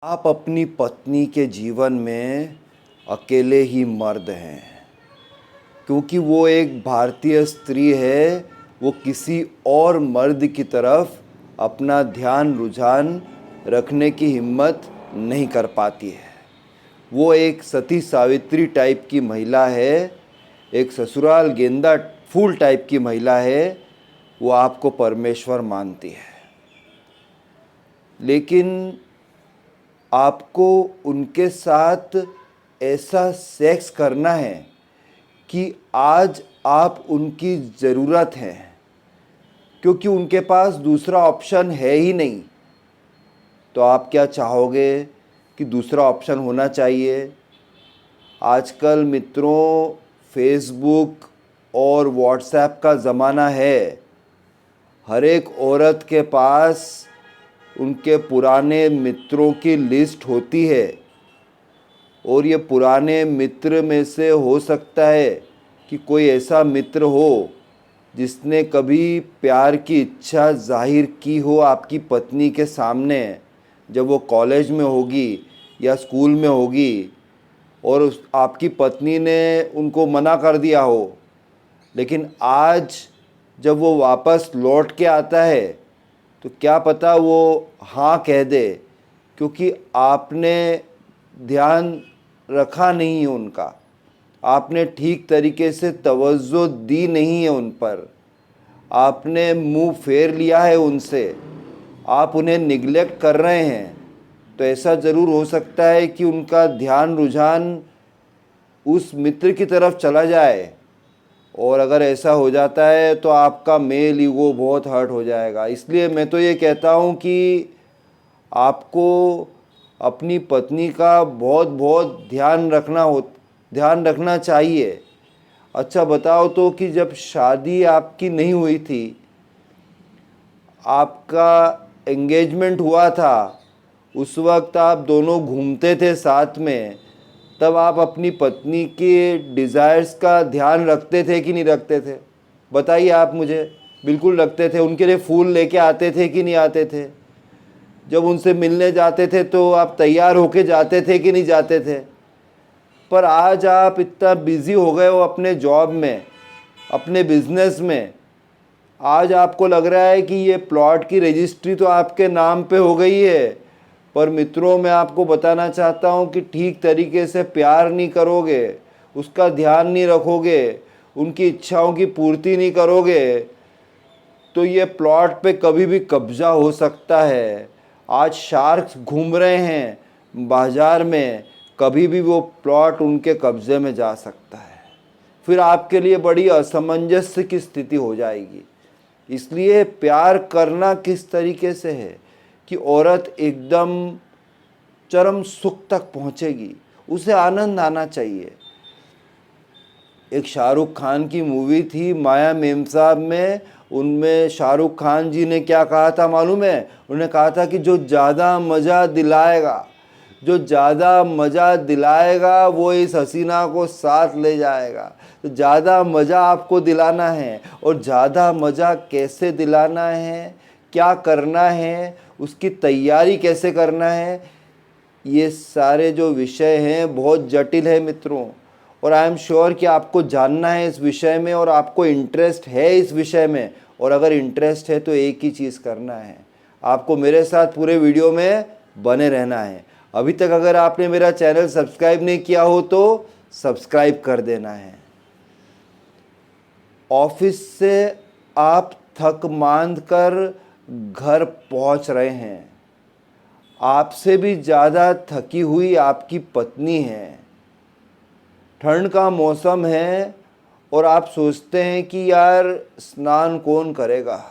आप अपनी पत्नी के जीवन में अकेले ही मर्द हैं, क्योंकि वो एक भारतीय स्त्री है। वो किसी और मर्द की तरफ अपना ध्यान रुझान रखने की हिम्मत नहीं कर पाती है। वो एक सती सावित्री टाइप की महिला है, एक ससुराल गेंदा फूल टाइप की महिला है। वो आपको परमेश्वर मानती है, लेकिन आपको उनके साथ ऐसा सेक्स करना है कि आज आप उनकी ज़रूरत हैं, क्योंकि उनके पास दूसरा ऑप्शन है ही नहीं। तो आप क्या चाहोगे कि दूसरा ऑप्शन होना चाहिए? आजकल मित्रों, फेसबुक और व्हाट्सएप का ज़माना है। हर एक औरत के पास उनके पुराने मित्रों की लिस्ट होती है, और ये पुराने मित्र में से हो सकता है कि कोई ऐसा मित्र हो जिसने कभी प्यार की इच्छा जाहिर की हो आपकी पत्नी के सामने, जब वो कॉलेज में होगी या स्कूल में होगी, और आपकी पत्नी ने उनको मना कर दिया हो। लेकिन आज जब वो वापस लौट के आता है तो क्या पता वो हाँ कह दे, क्योंकि आपने ध्यान रखा नहीं है उनका, आपने ठीक तरीके से तवज्जो दी नहीं है उन पर, आपने मुंह फेर लिया है उनसे, आप उन्हें निगलेक्ट कर रहे हैं। तो ऐसा ज़रूर हो सकता है कि उनका ध्यान रुझान उस मित्र की तरफ चला जाए, और अगर ऐसा हो जाता है तो आपका मेल ईगो बहुत हर्ट हो जाएगा। इसलिए मैं तो ये कहता हूँ कि आपको अपनी पत्नी का बहुत बहुत ध्यान रखना चाहिए। अच्छा बताओ तो कि जब शादी आपकी नहीं हुई थी, आपका एंगेजमेंट हुआ था, उस वक्त आप दोनों घूमते थे साथ में, तब आप अपनी पत्नी के डिज़ायर्स का ध्यान रखते थे कि नहीं रखते थे? बताइए आप मुझे। बिल्कुल रखते थे। उनके लिए फूल लेके आते थे कि नहीं आते थे? जब उनसे मिलने जाते थे तो आप तैयार होके जाते थे कि नहीं जाते थे? पर आज आप इतना बिज़ी हो गए हो अपने जॉब में, अपने बिजनेस में। आज आपको लग रहा है कि ये प्लॉट की रजिस्ट्री तो आपके नाम पे हो गई है, पर मित्रों, मैं आपको बताना चाहता हूँ कि ठीक तरीके से प्यार नहीं करोगे, उसका ध्यान नहीं रखोगे, उनकी इच्छाओं की पूर्ति नहीं करोगे, तो ये प्लॉट पे कभी भी कब्जा हो सकता है। आज शार्क्स घूम रहे हैं बाजार में, कभी भी वो प्लॉट उनके कब्जे में जा सकता है। फिर आपके लिए बड़ी असमंजस की स्थिति हो जाएगी। इसलिए प्यार करना किस तरीके से है कि औरत एकदम चरम सुख तक पहुंचेगी, उसे आनंद आना चाहिए। एक शाहरुख खान की मूवी थी माया मेमसाहब में, उनमें शाहरुख खान जी ने क्या कहा था मालूम है? उन्होंने कहा था कि जो ज़्यादा मज़ा दिलाएगा, जो ज़्यादा मज़ा दिलाएगा वो इस हसीना को साथ ले जाएगा। तो ज़्यादा मज़ा आपको दिलाना है, और ज़्यादा मज़ा कैसे दिलाना है, क्या करना है, उसकी तैयारी कैसे करना है, ये सारे जो विषय हैं बहुत जटिल है मित्रों। और आई एम श्योर कि आपको जानना है इस विषय में, और आपको इंटरेस्ट है इस विषय में। और अगर इंटरेस्ट है तो एक ही चीज़ करना है, आपको मेरे साथ पूरे वीडियो में बने रहना है। अभी तक अगर आपने मेरा चैनल सब्सक्राइब नहीं किया हो तो सब्सक्राइब कर देना है। ऑफिस से आप थक मांद कर घर पहुंच रहे हैं, आपसे भी ज़्यादा थकी हुई आपकी पत्नी है। ठंड का मौसम है और आप सोचते हैं कि यार स्नान कौन करेगा।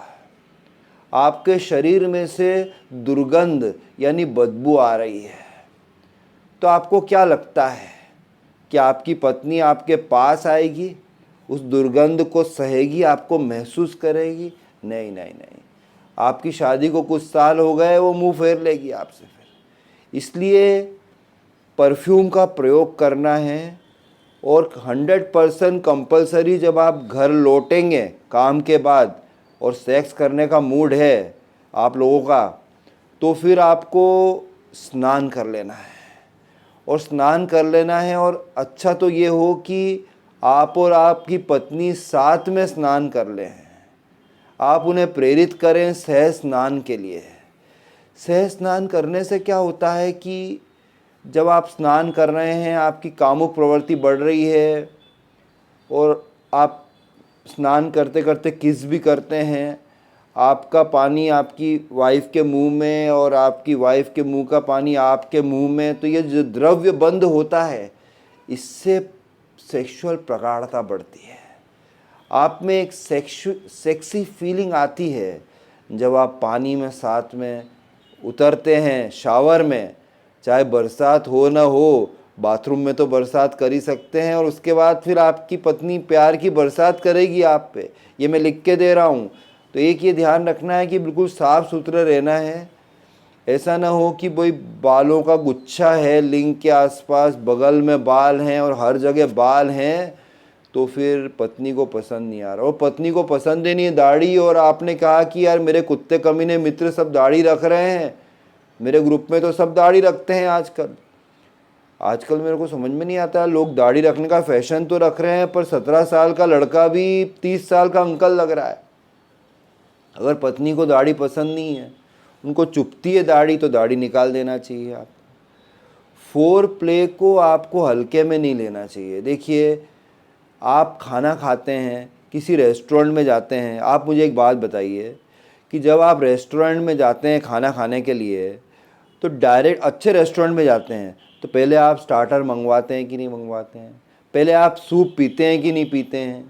आपके शरीर में से दुर्गंध यानी बदबू आ रही है। तो आपको क्या लगता है कि आपकी पत्नी आपके पास आएगी, उस दुर्गंध को सहेगी, आपको महसूस करेगी? नहीं नहीं नहीं। आपकी शादी को कुछ साल हो गए, वो मुंह फेर लेगी आपसे फिर। इसलिए परफ्यूम का प्रयोग करना है, और 100% कंपलसरी जब आप घर लौटेंगे काम के बाद और सेक्स करने का मूड है आप लोगों का, तो फिर आपको स्नान कर लेना है, और स्नान कर लेना है। और अच्छा तो ये हो कि आप और आपकी पत्नी साथ में स्नान कर लें। आप उन्हें प्रेरित करें सह स्नान के लिए। सह स्नान करने से क्या होता है कि जब आप स्नान कर रहे हैं, आपकी कामुक प्रवृत्ति बढ़ रही है और आप स्नान करते करते किस भी करते हैं, आपका पानी आपकी वाइफ के मुंह में और आपकी वाइफ के मुंह का पानी आपके मुंह में, तो ये जो द्रव्य बंद होता है, इससे सेक्सुअल प्रगाढ़ता बढ़ती है। आप में एक सेक्सी फीलिंग आती है जब आप पानी में साथ में उतरते हैं, शावर में, चाहे बरसात हो ना हो, बाथरूम में तो बरसात कर ही सकते हैं, और उसके बाद फिर आपकी पत्नी प्यार की बरसात करेगी आप पे, ये मैं लिख के दे रहा हूँ। तो एक ये ध्यान रखना है कि बिल्कुल साफ़ सुथरे रहना है। ऐसा ना हो कि भाई बालों का गुच्छा है लिंग के आसपास, बगल में बाल हैं और हर जगह बाल हैं, तो फिर पत्नी को पसंद नहीं आ रहा। और पत्नी को पसंद ही नहीं है दाढ़ी, और आपने कहा कि यार मेरे कुत्ते कमीने मित्र सब दाढ़ी रख रहे हैं, मेरे ग्रुप में तो सब दाढ़ी रखते हैं आजकल मेरे को समझ में नहीं आता, लोग दाढ़ी रखने का फैशन तो रख रहे हैं, पर 17 साल का लड़का भी 30 साल का अंकल लग रहा है। अगर पत्नी को दाढ़ी पसंद नहीं है, उनको चुभती है दाढ़ी, तो दाढ़ी निकाल देना चाहिए। आप फोर प्ले को आपको हल्के में नहीं लेना चाहिए। देखिए, आप खाना खाते हैं, किसी रेस्टोरेंट में जाते हैं, आप मुझे एक बात बताइए कि जब आप रेस्टोरेंट में जाते हैं खाना खाने के लिए, तो डायरेक्ट अच्छे रेस्टोरेंट में जाते हैं तो पहले आप स्टार्टर मंगवाते हैं कि नहीं मंगवाते हैं? पहले आप सूप पीते हैं कि नहीं पीते हैं?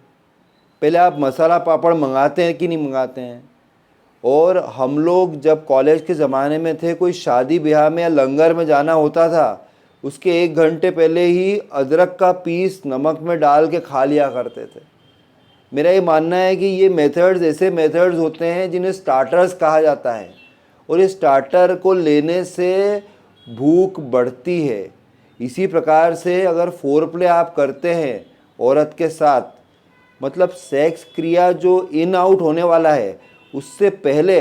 पहले आप मसाला पापड़ मंगाते हैं कि नहीं मंगाते हैं? और हम लोग जब कॉलेज के ज़माने में थे, कोई शादी ब्याह में या लंगर में जाना होता था, उसके 1 घंटे पहले ही अदरक का पीस नमक में डाल के खा लिया करते थे। मेरा ये मानना है कि ये मेथड्स ऐसे मेथड्स होते हैं जिन्हें स्टार्टर्स कहा जाता है, और इस स्टार्टर को लेने से भूख बढ़ती है। इसी प्रकार से अगर फोरप्ले आप करते हैं औरत के साथ, मतलब सेक्स क्रिया जो इन आउट होने वाला है, उससे पहले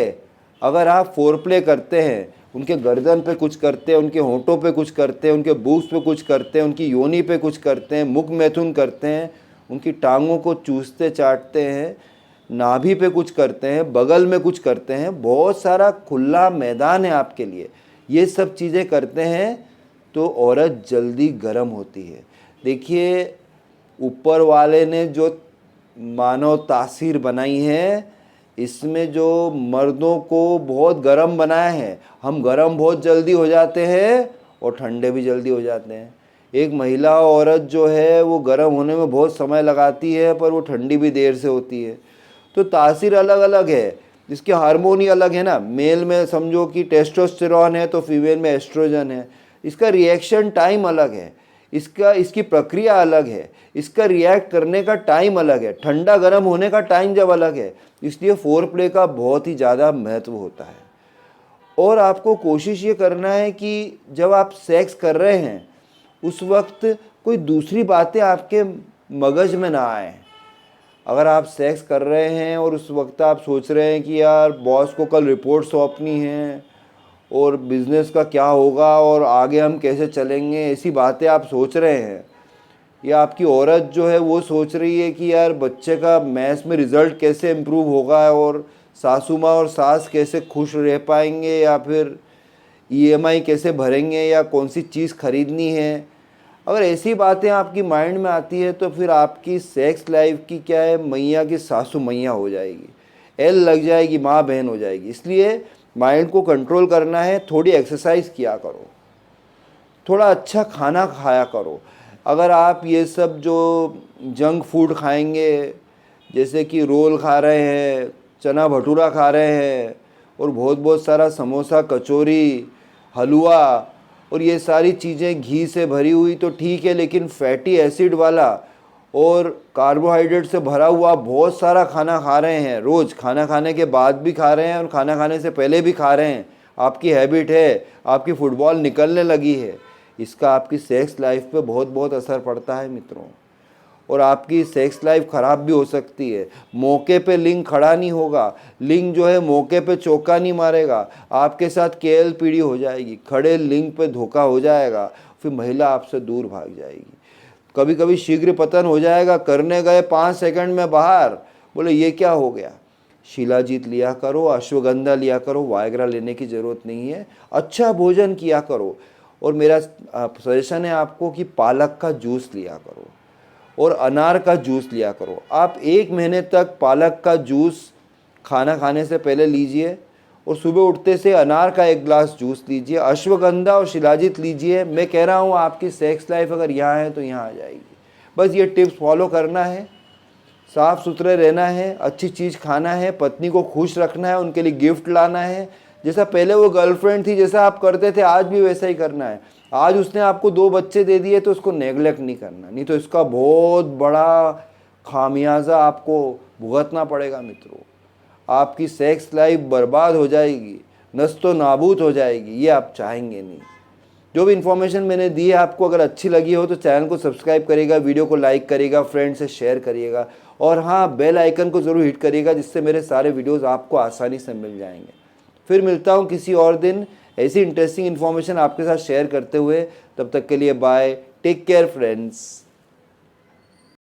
अगर आप फोरप्ले करते हैं, उनके गर्दन पे कुछ करते हैं, उनके होंठों पे कुछ करते हैं, उनके बूक्स पे कुछ करते हैं, उनकी योनि पे कुछ करते हैं, मुख मैथुन करते हैं, उनकी टांगों को चूसते चाटते हैं, नाभि पे कुछ करते हैं, बगल में कुछ करते हैं, बहुत सारा खुला मैदान है आपके लिए। ये सब चीज़ें करते हैं तो औरत जल्दी गर्म होती है। देखिए, ऊपर वाले ने जो मानव तासीर बनाई है, इसमें जो मर्दों को बहुत गर्म बनाया है, हम गर्म बहुत जल्दी हो जाते हैं और ठंडे भी जल्दी हो जाते हैं। एक महिला औरत जो है वो गर्म होने में बहुत समय लगाती है, पर वो ठंडी भी देर से होती है। तो तासीर अलग अलग है, जिसके हार्मोन ही अलग है ना। मेल में समझो कि टेस्टोस्टेरॉन है तो फीमेल में एस्ट्रोजन है। इसका रिएक्शन टाइम अलग है, इसकी प्रक्रिया अलग है, इसका रिएक्ट करने का टाइम अलग है, ठंडा गर्म होने का टाइम जब अलग है। इसलिए फोरप्ले का बहुत ही ज़्यादा महत्व होता है। और आपको कोशिश ये करना है कि जब आप सेक्स कर रहे हैं उस वक्त कोई दूसरी बातें आपके मगज में ना आए। अगर आप सेक्स कर रहे हैं और उस वक्त आप सोच रहे हैं कि यार बॉस को कल रिपोर्ट सौंपनी है और बिज़नेस का क्या होगा और आगे हम कैसे चलेंगे, ऐसी बातें आप सोच रहे हैं, या आपकी औरत जो है वो सोच रही है कि यार बच्चे का मैथ्स में रिज़ल्ट कैसे इम्प्रूव होगा और सासू माँ और सास कैसे खुश रह पाएंगे, या फिर ईएमआई कैसे भरेंगे, या कौन सी चीज़ खरीदनी है, अगर ऐसी बातें आपकी माइंड में आती है तो फिर आपकी सेक्स लाइफ की क्या है, मैया की सासू मैया हो जाएगी, एल लग जाएगी, माँ बहन हो जाएगी। इसलिए माइंड को कंट्रोल करना है, थोड़ी एक्सरसाइज किया करो, थोड़ा अच्छा खाना खाया करो। अगर आप ये सब जो जंक फूड खाएंगे, जैसे कि रोल खा रहे हैं, चना भटूरा खा रहे हैं, और बहुत बहुत सारा समोसा, कचौरी, हलवा और ये सारी चीज़ें घी से भरी हुई तो ठीक है, लेकिन फैटी एसिड वाला और कार्बोहाइड्रेट से भरा हुआ बहुत सारा खाना खा रहे हैं, रोज़ खाना खाने के बाद भी खा रहे हैं और खाना खाने से पहले भी खा रहे हैं, आपकी हैबिट है, आपकी फुटबॉल निकलने लगी है, इसका आपकी सेक्स लाइफ पे बहुत बहुत असर पड़ता है मित्रों। और आपकी सेक्स लाइफ ख़राब भी हो सकती है। मौके पे लिंग खड़ा नहीं होगा, लिंग जो है मौके पे चौका नहीं मारेगा, आपके साथ केएल पीढ़ी हो जाएगी, खड़े लिंग पे धोखा हो जाएगा, फिर महिला आपसे दूर भाग जाएगी। कभी कभी शीघ्र पतन हो जाएगा, करने गए 5 सेकंड में बाहर, बोले ये क्या हो गया। शिलाजीत लिया करो, अश्वगंधा लिया करो, वायग्रा लेने की ज़रूरत नहीं है। अच्छा भोजन किया करो, और मेरा सजेशन है आपको कि पालक का जूस लिया करो और अनार का जूस लिया करो। आप 1 महीने तक पालक का जूस खाना खाने से पहले लीजिए, और सुबह उठते से अनार का 1 ग्लास जूस लीजिए, अश्वगंधा और शिलाजीत लीजिए। मैं कह रहा हूँ आपकी सेक्स लाइफ अगर यहाँ है तो यहाँ आ जाएगी। बस ये टिप्स फॉलो करना है, साफ़ सुथरे रहना है, अच्छी चीज़ खाना है, पत्नी को खुश रखना है, उनके लिए गिफ्ट लाना है। जैसा पहले वो गर्लफ्रेंड थी, जैसा आप करते थे, आज भी वैसा ही करना है। आज उसने आपको 2 बच्चे दे दिए तो उसको नेगलेक्ट नहीं करना, नहीं तो इसका बहुत बड़ा खामियाजा आपको भुगतना पड़ेगा मित्रों। आपकी सेक्स लाइफ बर्बाद हो जाएगी, नस्तो नाबूद हो जाएगी, ये आप चाहेंगे नहीं। जो भी इन्फॉर्मेशन मैंने दी है आपको अगर अच्छी लगी हो तो चैनल को सब्सक्राइब करिएगा, वीडियो को लाइक करिएगा, फ्रेंड से शेयर करिएगा, और हाँ, बेल आइकन को ज़रूर हिट करिएगा, जिससे मेरे सारे वीडियोस आपको आसानी से मिल जाएंगे। फिर मिलता हूँ किसी और दिन ऐसी इंटरेस्टिंग इन्फॉर्मेशन आपके साथ शेयर करते हुए। तब तक के लिए बाय, टेक केयर फ्रेंड्स।